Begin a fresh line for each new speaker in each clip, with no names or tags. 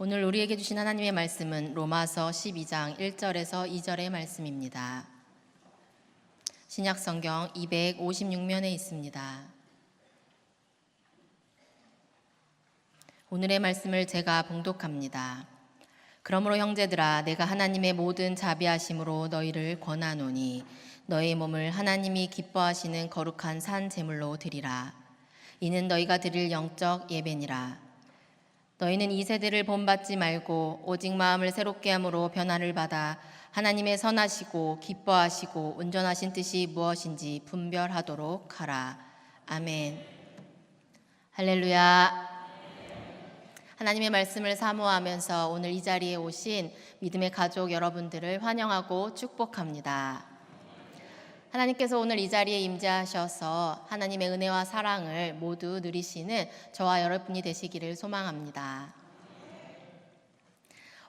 오늘 우리에게 주신 하나님의 말씀은 로마서 12장 1절에서 2절의 말씀입니다. 신약성경 256면에 있습니다. 오늘의 말씀을 제가 봉독합니다. 그러므로 형제들아, 내가 하나님의 모든 자비하심으로 너희를 권하노니 너희 몸을 하나님이 기뻐하시는 거룩한 산 제물로 드리라. 이는 너희가 드릴 영적 예배니라. 너희는 이 세대를 본받지 말고 오직 마음을 새롭게 함으로 변화를 받아 하나님의 선하시고 기뻐하시고 온전하신 뜻이 무엇인지 분별하도록 하라. 아멘. 할렐루야. 하나님의 말씀을 사모하면서 오늘 이 자리에 오신 믿음의 가족 여러분들을 환영하고 축복합니다. 하나님께서 오늘 이 자리에 임재하셔서 하나님의 은혜와 사랑을 모두 누리시는 저와 여러분이 되시기를 소망합니다.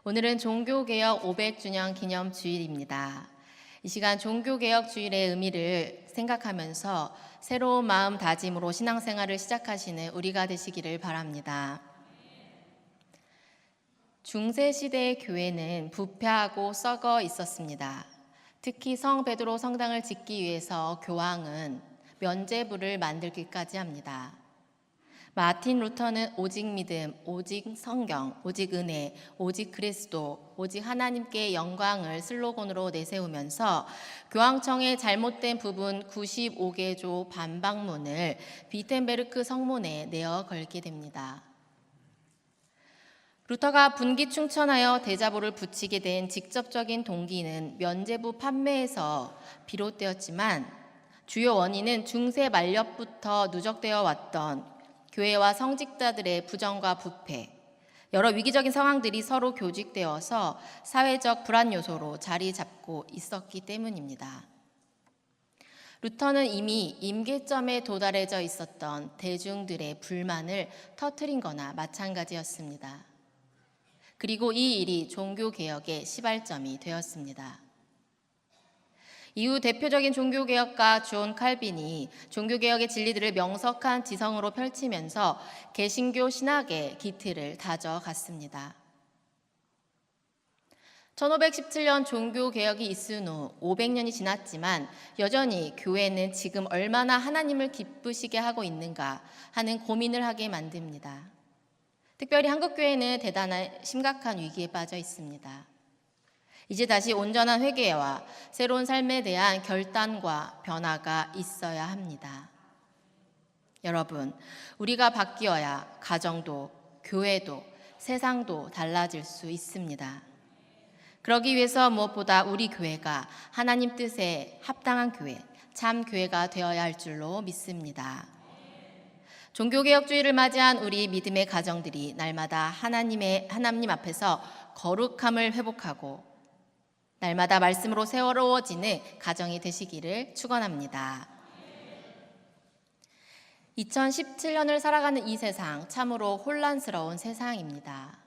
오늘은 종교개혁 500주년 기념 주일입니다. 이 시간 종교개혁 주일의 의미를 생각하면서 새로운 마음 다짐으로 신앙생활을 시작하시는 우리가 되시기를 바랍니다. 중세시대의 교회는 부패하고 썩어 있었습니다. 특히 성 베드로 성당을 짓기 위해서 교황은 면죄부를 만들기까지 합니다. 마틴 루터는 오직 믿음, 오직 성경, 오직 은혜, 오직 그리스도, 오직 하나님께 영광을 슬로건으로 내세우면서 교황청의 잘못된 부분 95개조 반박문을 비텐베르크 성문에 내어 걸게 됩니다. 루터가 분기충천하여 대자보를 붙이게 된 직접적인 동기는 면죄부 판매에서 비롯되었지만 주요 원인은 중세 말렵부터 누적되어 왔던 교회와 성직자들의 부정과 부패, 여러 위기적인 상황들이 서로 교직되어서 사회적 불안 요소로 자리 잡고 있었기 때문입니다. 루터는 이미 임계점에 도달해져 있었던 대중들의 불만을 터뜨린 거나 마찬가지였습니다. 그리고 이 일이 종교개혁의 시발점이 되었습니다. 이후 대표적인 종교개혁가 존 칼빈이 종교개혁의 진리들을 명석한 지성으로 펼치면서 개신교 신학의 기틀을 다져갔습니다. 1517년 종교개혁이 있은 후 500년이 지났지만 여전히 교회는 지금 얼마나 하나님을 기쁘시게 하고 있는가 하는 고민을 하게 만듭니다. 특별히 한국교회는 대단한 심각한 위기에 빠져 있습니다. 이제 다시 온전한 회개와 새로운 삶에 대한 결단과 변화가 있어야 합니다. 여러분, 우리가 바뀌어야 가정도, 교회도, 세상도 달라질 수 있습니다. 그러기 위해서 무엇보다 우리 교회가 하나님 뜻에 합당한 교회, 참 교회가 되어야 할 줄로 믿습니다. 종교개혁주의를 맞이한 우리 믿음의 가정들이 날마다 하나님 앞에서 거룩함을 회복하고 날마다 말씀으로 새로워지는 가정이 되시기를 축원합니다. 2017년을 살아가는 이 세상, 참으로 혼란스러운 세상입니다.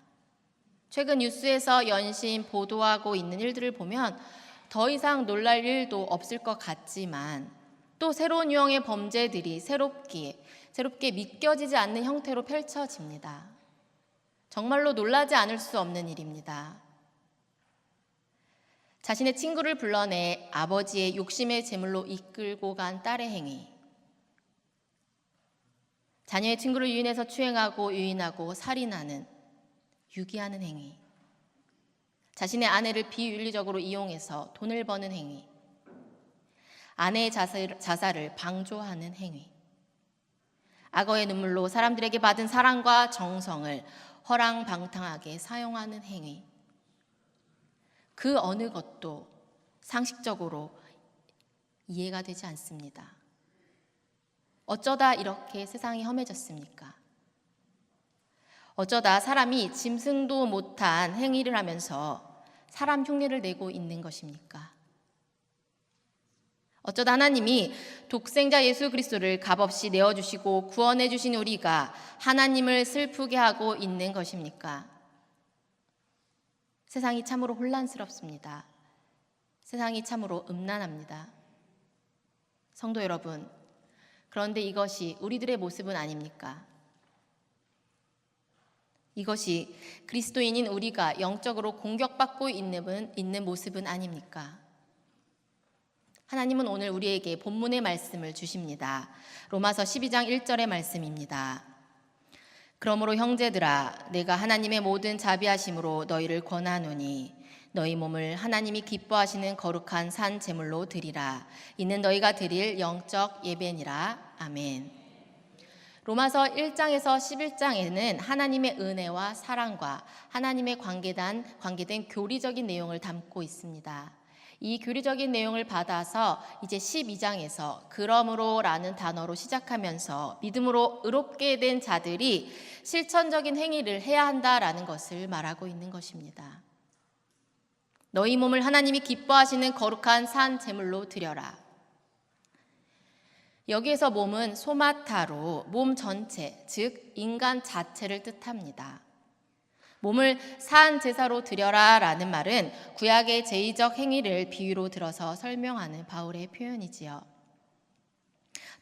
최근 뉴스에서 연신 보도하고 있는 일들을 보면 더 이상 놀랄 일도 없을 것 같지만 또 새로운 유형의 범죄들이 새롭게 믿겨지지 않는 형태로 펼쳐집니다. 정말로 놀라지 않을 수 없는 일입니다. 자신의 친구를 불러내 아버지의 욕심의 제물로 이끌고 간 딸의 행위, 자녀의 친구를 유인해서 추행하고 유인하고 살인하는, 유기하는 행위, 자신의 아내를 비윤리적으로 이용해서 돈을 버는 행위, 아내의 자살을 방조하는 행위, 악어의 눈물로 사람들에게 받은 사랑과 정성을 허랑방탕하게 사용하는 행위, 그 어느 것도 상식적으로 이해가 되지 않습니다. 어쩌다 이렇게 세상이 험해졌습니까? 어쩌다 사람이 짐승도 못한 행위를 하면서 사람 흉내를 내고 있는 것입니까? 어쩌다 하나님이 독생자 예수 그리스도를 값없이 내어주시고 구원해 주신 우리가 하나님을 슬프게 하고 있는 것입니까? 세상이 참으로 혼란스럽습니다. 세상이 참으로 음란합니다. 성도 여러분, 그런데 이것이 우리들의 모습은 아닙니까? 이것이 그리스도인인 우리가 영적으로 공격받고 있는 모습은 아닙니까? 하나님은 오늘 우리에게 본문의 말씀을 주십니다. 로마서 12장 1절의 말씀입니다. 그러므로 형제들아, 내가 하나님의 모든 자비하심으로 너희를 권하노니 너희 몸을 하나님이 기뻐하시는 거룩한 산 제물로 드리라. 이는 너희가 드릴 영적 예배니라. 아멘. 로마서 1장에서 11장에는 하나님의 은혜와 사랑과 하나님의 관계된 교리적인 내용을 담고 있습니다. 이 교리적인 내용을 받아서 이제 12장에서 그러므로라는 단어로 시작하면서 믿음으로 의롭게 된 자들이 실천적인 행위를 해야 한다라는 것을 말하고 있는 것입니다. 너희 몸을 하나님이 기뻐하시는 거룩한 산 제물로 드려라. 여기에서 몸은 소마타로 몸 전체, 즉 인간 자체를 뜻합니다. 몸을 산 제사로 드려라 라는 말은 구약의 제의적 행위를 비유로 들어서 설명하는 바울의 표현이지요.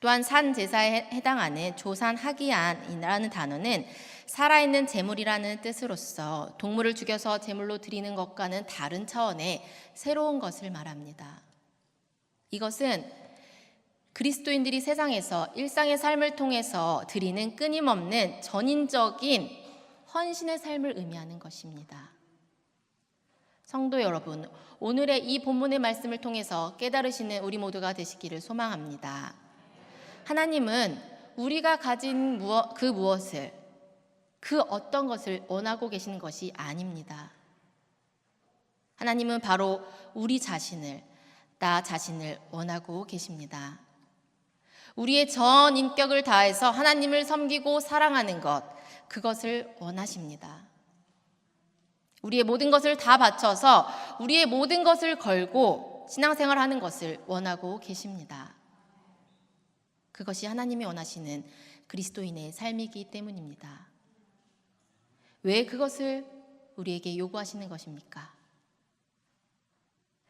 또한 산 제사에 해당하는 조산 하기안이라는 단어는 살아있는 제물이라는 뜻으로서 동물을 죽여서 제물로 드리는 것과는 다른 차원의 새로운 것을 말합니다. 이것은 그리스도인들이 세상에서 일상의 삶을 통해서 드리는 끊임없는 전인적인 헌신의 삶을 의미하는 것입니다. 성도 여러분, 오늘의 이 본문의 말씀을 통해서 깨달으시는 우리 모두가 되시기를 소망합니다. 하나님은 우리가 가진 그 무엇을, 그 어떤 것을 원하고 계시는 것이 아닙니다. 하나님은 바로 우리 자신을, 나 자신을 원하고 계십니다. 우리의 전 인격을 다해서 하나님을 섬기고 사랑하는 것, 그것을 원하십니다. 우리의 모든 것을 다 바쳐서 우리의 모든 것을 걸고 신앙생활하는 것을 원하고 계십니다. 그것이 하나님이 원하시는 그리스도인의 삶이기 때문입니다. 왜 그것을 우리에게 요구하시는 것입니까?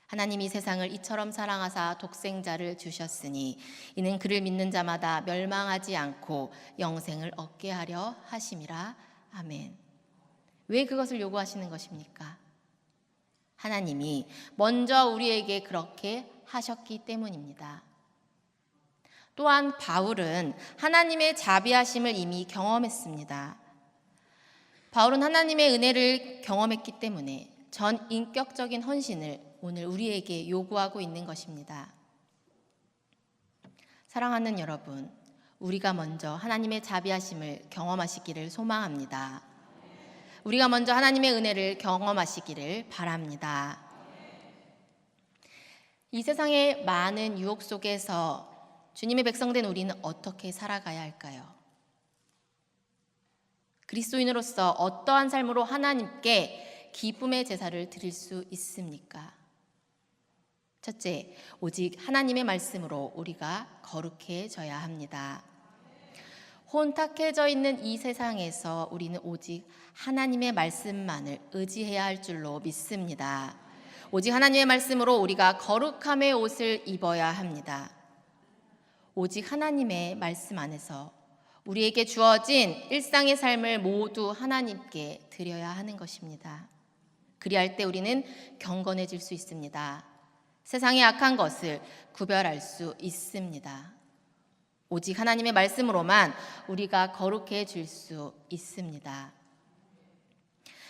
하나님이 세상을 이처럼 사랑하사 독생자를 주셨으니 이는 그를 믿는 자마다 멸망하지 않고 영생을 얻게 하려 하심이라. 아멘. 왜 그것을 요구하시는 것입니까? 하나님이 먼저 우리에게 그렇게 하셨기 때문입니다. 또한 바울은 하나님의 자비하심을 이미 경험했습니다. 바울은 하나님의 은혜를 경험했기 때문에 전 인격적인 헌신을 오늘 우리에게 요구하고 있는 것입니다. 사랑하는 여러분, 우리가 먼저 하나님의 자비하심을 경험하시기를 소망합니다. 우리가 먼저 하나님의 은혜를 경험하시기를 바랍니다. 이 세상의 많은 유혹 속에서 주님의 백성된 우리는 어떻게 살아가야 할까요? 그리스도인으로서 어떠한 삶으로 하나님께 기쁨의 제사를 드릴 수 있습니까? 첫째, 오직 하나님의 말씀으로 우리가 거룩해져야 합니다. 혼탁해져 있는 이 세상에서 우리는 오직 하나님의 말씀만을 의지해야 할 줄로 믿습니다. 오직 하나님의 말씀으로 우리가 거룩함의 옷을 입어야 합니다. 오직 하나님의 말씀 안에서 우리에게 주어진 일상의 삶을 모두 하나님께 드려야 하는 것입니다. 그리할 때 우리는 경건해질 수 있습니다. 세상의 악한 것을 구별할 수 있습니다. 오직 하나님의 말씀으로만 우리가 거룩해질 수 있습니다.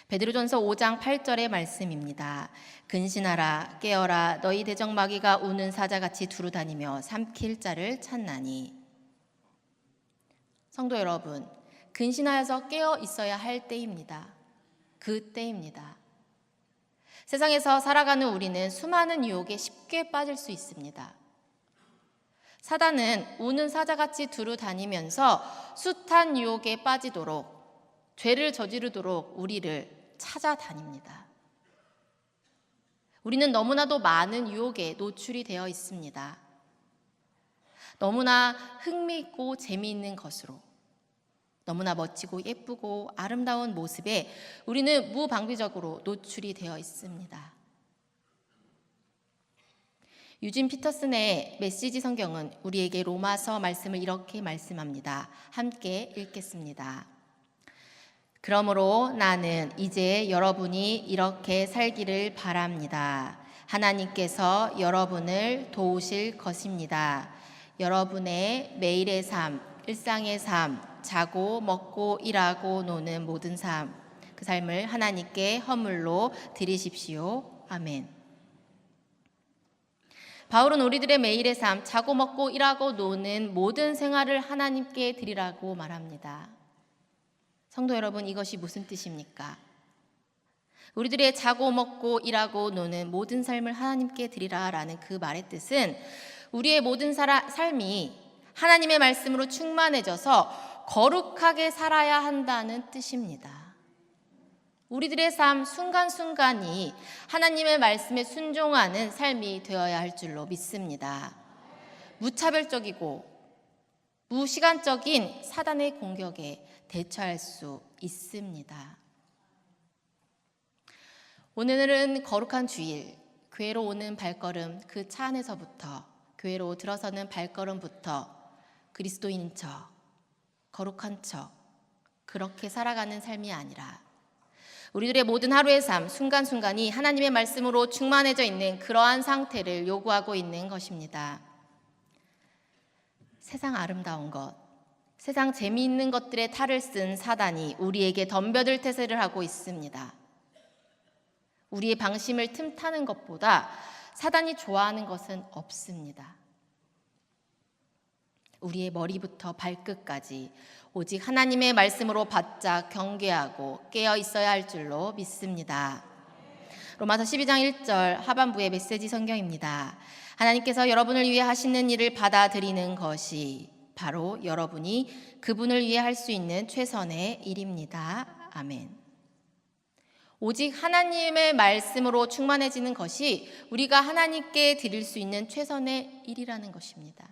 베드로전서 5장 8절의 말씀입니다. 근신하라 깨어라 너희 대적마귀가 우는 사자같이 두루다니며 삼킬 자를 찾나니. 성도 여러분, 근신하여서 깨어 있어야 할 때입니다. 그 때입니다. 세상에서 살아가는 우리는 수많은 유혹에 쉽게 빠질 수 있습니다. 사단은 우는 사자같이 두루다니면서 숱한 유혹에 빠지도록, 죄를 저지르도록 우리를 찾아다닙니다. 우리는 너무나도 많은 유혹에 노출이 되어 있습니다. 너무나 흥미있고 재미있는 것으로, 너무나 멋지고 예쁘고 아름다운 모습에 우리는 무방비적으로 노출이 되어 있습니다. 유진 피터슨의 메시지 성경은 우리에게 로마서 말씀을 이렇게 말씀합니다. 함께 읽겠습니다. 그러므로 나는 이제 여러분이 이렇게 살기를 바랍니다. 하나님께서 여러분을 도우실 것입니다. 여러분의 매일의 삶, 일상의 삶, 자고 먹고 일하고 노는 모든 삶, 그 삶을 하나님께 헌물로 드리십시오. 아멘. 바울은 우리들의 매일의 삶, 자고 먹고 일하고 노는 모든 생활을 하나님께 드리라고 말합니다. 성도 여러분, 이것이 무슨 뜻입니까? 우리들의 자고 먹고 일하고 노는 모든 삶을 하나님께 드리라라는 그 말의 뜻은 우리의 모든 삶이 하나님의 말씀으로 충만해져서 거룩하게 살아야 한다는 뜻입니다. 우리들의 삶 순간순간이 하나님의 말씀에 순종하는 삶이 되어야 할 줄로 믿습니다. 무차별적이고 무시간적인 사단의 공격에 대처할 수 있습니다. 오늘은 거룩한 주일, 교회로 오는 발걸음, 그 차 안에서부터 교회로 들어서는 발걸음부터 그리스도인인 척, 거룩한 척, 그렇게 살아가는 삶이 아니라 우리들의 모든 하루의 삶, 순간순간이 하나님의 말씀으로 충만해져 있는 그러한 상태를 요구하고 있는 것입니다. 세상 아름다운 것, 세상 재미있는 것들의 탈을 쓴 사단이 우리에게 덤벼들 태세를 하고 있습니다. 우리의 방심을 틈타는 것보다 사단이 좋아하는 것은 없습니다. 우리의 머리부터 발끝까지 오직 하나님의 말씀으로 바짝 경계하고 깨어 있어야 할 줄로 믿습니다. 로마서 12장 1절 하반부의 메시지 성경입니다. 하나님께서 여러분을 위해 하시는 일을 받아들이는 것이 바로 여러분이 그분을 위해 할 수 있는 최선의 일입니다. 아멘. 오직 하나님의 말씀으로 충만해지는 것이 우리가 하나님께 드릴 수 있는 최선의 일이라는 것입니다.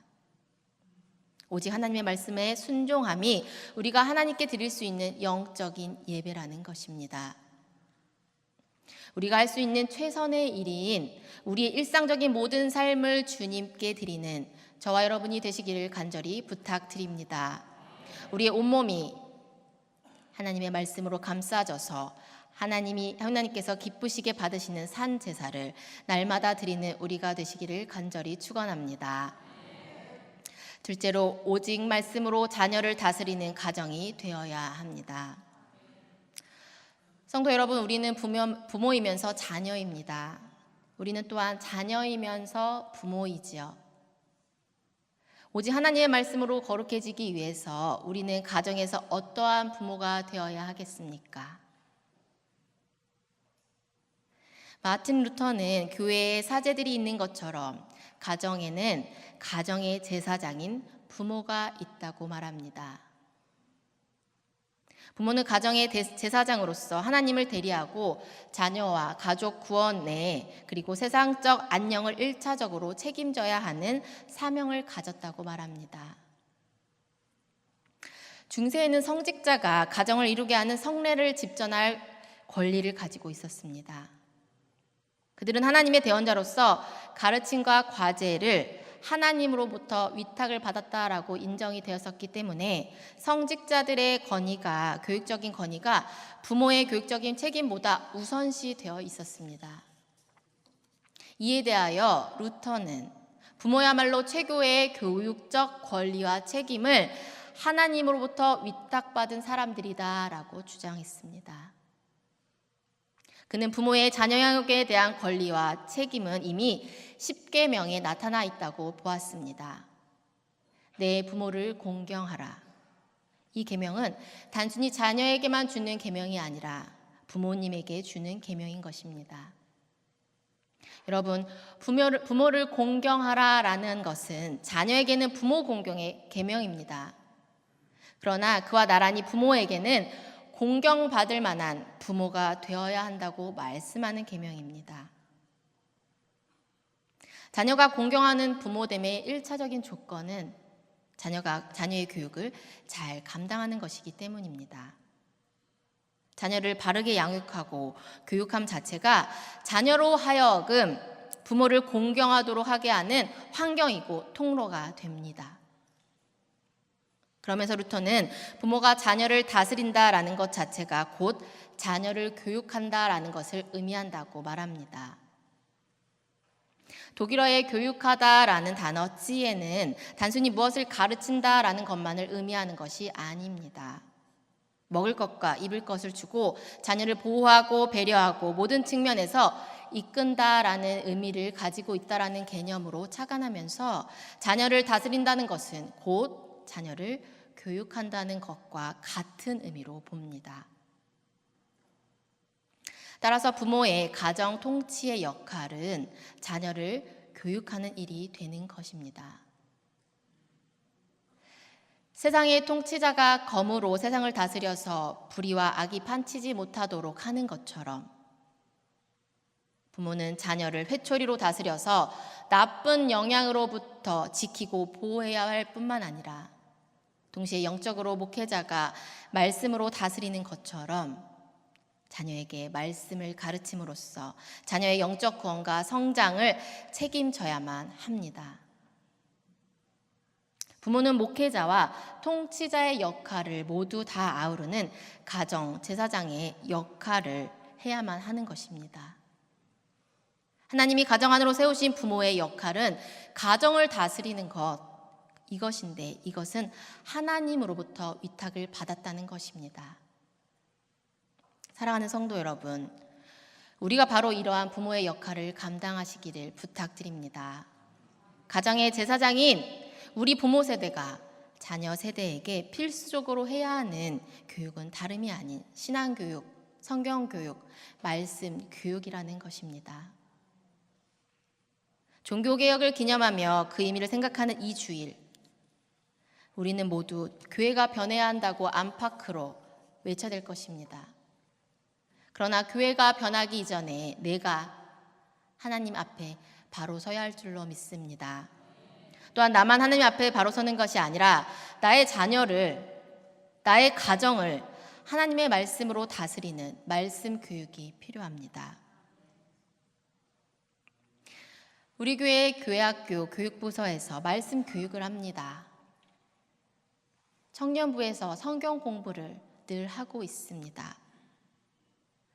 오직 하나님의 말씀에 순종함이 우리가 하나님께 드릴 수 있는 영적인 예배라는 것입니다. 우리가 할 수 있는 최선의 일인 우리의 일상적인 모든 삶을 주님께 드리는 저와 여러분이 되시기를 간절히 부탁드립니다. 우리의 온몸이 하나님의 말씀으로 감싸져서 하나님께서 기쁘시게 받으시는 산 제사를 날마다 드리는 우리가 되시기를 간절히 축원합니다. 둘째로 오직 말씀으로 자녀를 다스리는 가정이 되어야 합니다. 성도 여러분, 우리는 부모이면서 자녀입니다. 우리는 또한 자녀이면서 부모이지요. 오직 하나님의 말씀으로 거룩해지기 위해서 우리는 가정에서 어떠한 부모가 되어야 하겠습니까? 마틴 루터는 교회에 사제들이 있는 것처럼 가정에는 가정의 제사장인 부모가 있다고 말합니다. 부모는 가정의 제사장으로서 하나님을 대리하고 자녀와 가족 구원에 그리고 세상적 안녕을 1차적으로 책임져야 하는 사명을 가졌다고 말합니다. 중세에는 성직자가 가정을 이루게 하는 성례를 집전할 권리를 가지고 있었습니다. 그들은 하나님의 대언자로서 가르침과 과제를 하나님으로부터 위탁을 받았다라고 인정이 되었었기 때문에 성직자들의 권위가, 교육적인 권위가 부모의 교육적인 책임보다 우선시되어 있었습니다. 이에 대하여 루터는 부모야말로 최고의 교육적 권리와 책임을 하나님으로부터 위탁받은 사람들이다라고 주장했습니다. 그는 부모의 자녀 양육에 대한 권리와 책임은 이미 십계명에 나타나 있다고 보았습니다. 내 부모를 공경하라. 이 계명은 단순히 자녀에게만 주는 계명이 아니라 부모님에게 주는 계명인 것입니다. 여러분, 부모를 공경하라라는 것은 자녀에게는 부모 공경의 계명입니다. 그러나 그와 나란히 부모에게는 공경받을 만한 부모가 되어야 한다고 말씀하는 계명입니다. 자녀가 공경하는 부모됨의 1차적인 조건은 자녀의 교육을 잘 감당하는 것이기 때문입니다. 자녀를 바르게 양육하고 교육함 자체가 자녀로 하여금 부모를 공경하도록 하게 하는 환경이고 통로가 됩니다. 그러면서 루터는 부모가 자녀를 다스린다라는 것 자체가 곧 자녀를 교육한다라는 것을 의미한다고 말합니다. 독일어의 교육하다라는 단어 찌에는 단순히 무엇을 가르친다라는 것만을 의미하는 것이 아닙니다. 먹을 것과 입을 것을 주고 자녀를 보호하고 배려하고 모든 측면에서 이끈다라는 의미를 가지고 있다라는 개념으로 착안하면서 자녀를 다스린다는 것은 곧 자녀를 교육한다는 것과 같은 의미로 봅니다. 따라서 부모의 가정 통치의 역할은 자녀를 교육하는 일이 되는 것입니다. 세상의 통치자가 검으로 세상을 다스려서 불의와 악이 판치지 못하도록 하는 것처럼 부모는 자녀를 회초리로 다스려서 나쁜 영향으로부터 지키고 보호해야 할 뿐만 아니라 동시에 영적으로 목회자가 말씀으로 다스리는 것처럼 자녀에게 말씀을 가르침으로써 자녀의 영적 구원과 성장을 책임져야만 합니다. 부모는 목회자와 통치자의 역할을 모두 다 아우르는 가정, 제사장의 역할을 해야만 하는 것입니다. 하나님이 가정 안으로 세우신 부모의 역할은 가정을 다스리는 이것인데 이것은 하나님으로부터 위탁을 받았다는 것입니다. 사랑하는 성도 여러분, 우리가 바로 이러한 부모의 역할을 감당하시기를 부탁드립니다. 가정의 제사장인 우리 부모 세대가 자녀 세대에게 필수적으로 해야 하는 교육은 다름이 아닌 신앙교육, 성경교육, 말씀 교육이라는 것입니다. 종교개혁을 기념하며 그 의미를 생각하는 이 주일, 우리는 모두 교회가 변해야 한다고 안팎으로 외쳐야 될 것입니다. 그러나 교회가 변하기 이전에 내가 하나님 앞에 바로 서야 할 줄로 믿습니다. 또한 나만 하나님 앞에 바로 서는 것이 아니라 나의 자녀를, 나의 가정을 하나님의 말씀으로 다스리는 말씀 교육이 필요합니다. 우리 교회 교회학교 교육부서에서 말씀 교육을 합니다. 청년부에서 성경 공부를 늘 하고 있습니다.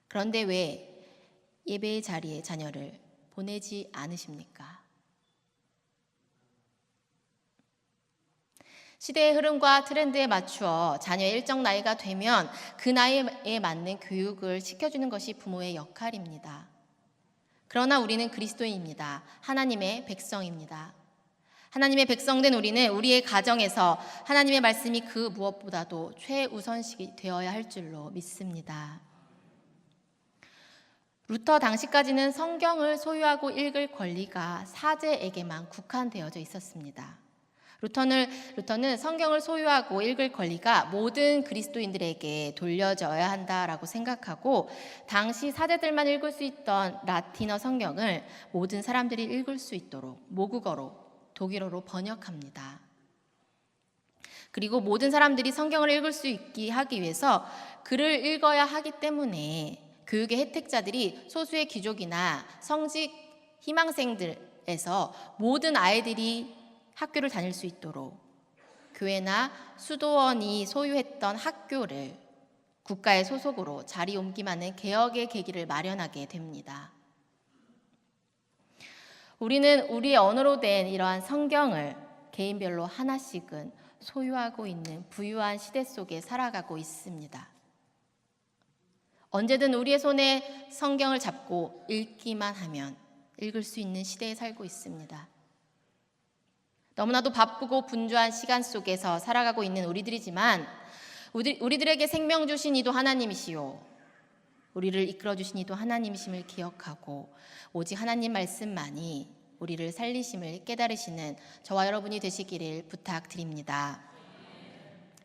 그런데 왜 예배의 자리에 자녀를 보내지 않으십니까? 시대의 흐름과 트렌드에 맞추어 자녀의 일정 나이가 되면 그 나이에 맞는 교육을 시켜주는 것이 부모의 역할입니다. 그러나 우리는 그리스도인입니다. 하나님의 백성입니다. 하나님의 백성된 우리는 우리의 가정에서 하나님의 말씀이 그 무엇보다도 최우선식이 되어야 할 줄로 믿습니다. 루터 당시까지는 성경을 소유하고 읽을 권리가 사제에게만 국한되어져 있었습니다. 루터는 성경을 소유하고 읽을 권리가 모든 그리스도인들에게 돌려져야 한다라고 생각하고 당시 사제들만 읽을 수 있던 라틴어 성경을 모든 사람들이 읽을 수 있도록 모국어로 독일어로 번역합니다. 그리고 모든 사람들이 성경을 읽을 수 있게 하기 위해서 글을 읽어야 하기 때문에 교육의 혜택자들이 소수의 귀족이나 성직 희망생들에서 모든 아이들이 학교를 다닐 수 있도록 교회나 수도원이 소유했던 학교를 국가의 소속으로 자리 옮김하는 개혁의 계기를 마련하게 됩니다. 우리는 우리의 언어로 된 이러한 성경을 개인별로 하나씩은 소유하고 있는 부유한 시대 속에 살아가고 있습니다. 언제든 우리의 손에 성경을 잡고 읽기만 하면 읽을 수 있는 시대에 살고 있습니다. 너무나도 바쁘고 분주한 시간 속에서 살아가고 있는 우리들이지만 우리들에게 생명 주신 이도 하나님이시요 우리를 이끌어 주신 이도 하나님이심을 기억하고 오직 하나님 말씀만이 우리를 살리심을 깨달으시는 저와 여러분이 되시기를 부탁드립니다.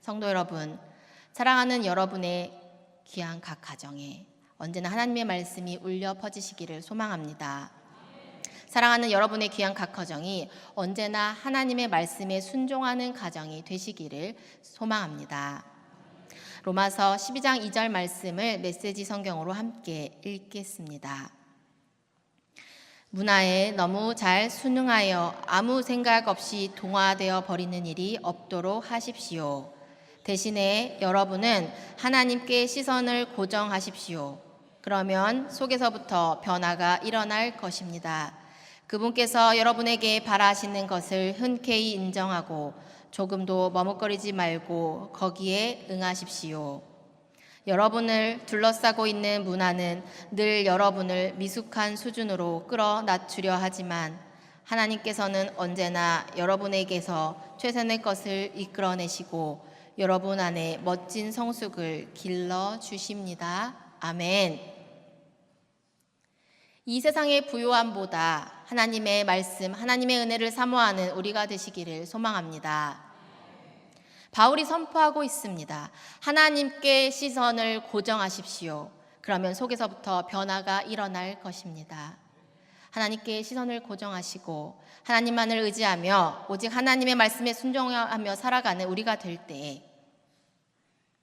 성도 여러분, 사랑하는 여러분의 귀한 각 가정에 언제나 하나님의 말씀이 울려 퍼지시기를 소망합니다. 사랑하는 여러분의 귀한 각 가정이 언제나 하나님의 말씀에 순종하는 가정이 되시기를 소망합니다. 로마서 12장 2절 말씀을 메시지 성경으로 함께 읽겠습니다. 문화에 너무 잘 순응하여 아무 생각 없이 동화되어 버리는 일이 없도록 하십시오. 대신에 여러분은 하나님께 시선을 고정하십시오. 그러면 속에서부터 변화가 일어날 것입니다. 그분께서 여러분에게 바라시는 것을 흔쾌히 인정하고 조금도 머뭇거리지 말고 거기에 응하십시오. 여러분을 둘러싸고 있는 문화는 늘 여러분을 미숙한 수준으로 끌어낮추려 하지만 하나님께서는 언제나 여러분에게서 최선의 것을 이끌어내시고 여러분 안에 멋진 성숙을 길러 주십니다. 아멘. 이 세상의 부요함보다 하나님의 말씀, 하나님의 은혜를 사모하는 우리가 되시기를 소망합니다. 바울이 선포하고 있습니다. 하나님께 시선을 고정하십시오. 그러면 속에서부터 변화가 일어날 것입니다. 하나님께 시선을 고정하시고 하나님만을 의지하며 오직 하나님의 말씀에 순종하며 살아가는 우리가 될 때에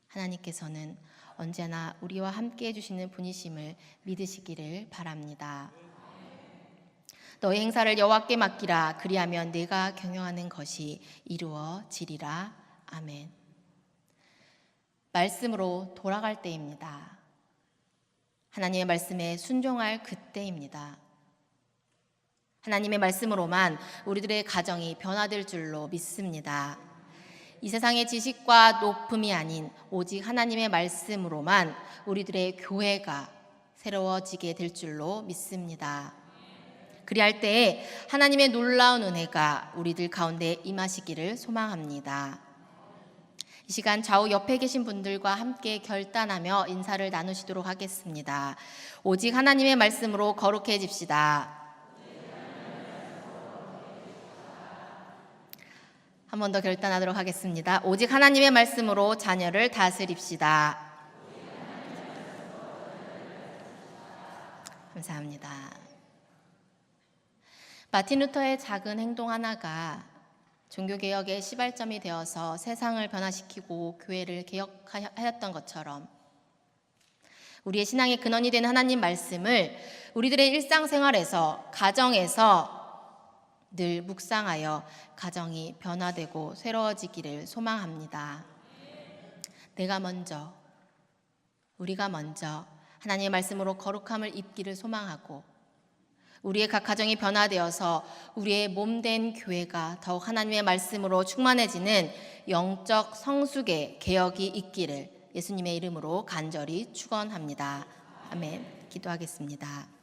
하나님께서는 언제나 우리와 함께 해주시는 분이심을 믿으시기를 바랍니다. 너의 행사를 여호와께 맡기라. 그리하면 내가 경영하는 것이 이루어지리라. 아멘. 말씀으로 돌아갈 때입니다. 하나님의 말씀에 순종할 그때입니다. 하나님의 말씀으로만 우리들의 가정이 변화될 줄로 믿습니다. 이 세상의 지식과 높음이 아닌 오직 하나님의 말씀으로만 우리들의 교회가 새로워지게 될 줄로 믿습니다. 그리할 때에 하나님의 놀라운 은혜가 우리들 가운데 임하시기를 소망합니다. 이 시간 좌우 옆에 계신 분들과 함께 결단하며 인사를 나누시도록 하겠습니다. 오직 하나님의 말씀으로 거룩해집시다. 한 번 더 결단하도록 하겠습니다. 오직 하나님의 말씀으로 자녀를 다스립시다. 감사합니다. 마틴 루터의 작은 행동 하나가 종교개혁의 시발점이 되어서 세상을 변화시키고 교회를 개혁하였던 것처럼 우리의 신앙의 근원이 되는 하나님 말씀을 우리들의 일상생활에서, 가정에서 늘 묵상하여 가정이 변화되고 새로워지기를 소망합니다. 내가 먼저, 우리가 먼저 하나님의 말씀으로 거룩함을 입기를 소망하고 우리의 각 가정이 변화되어서 우리의 몸된 교회가 더욱 하나님의 말씀으로 충만해지는 영적 성숙의 개혁이 있기를 예수님의 이름으로 간절히 축원합니다. 아멘. 기도하겠습니다.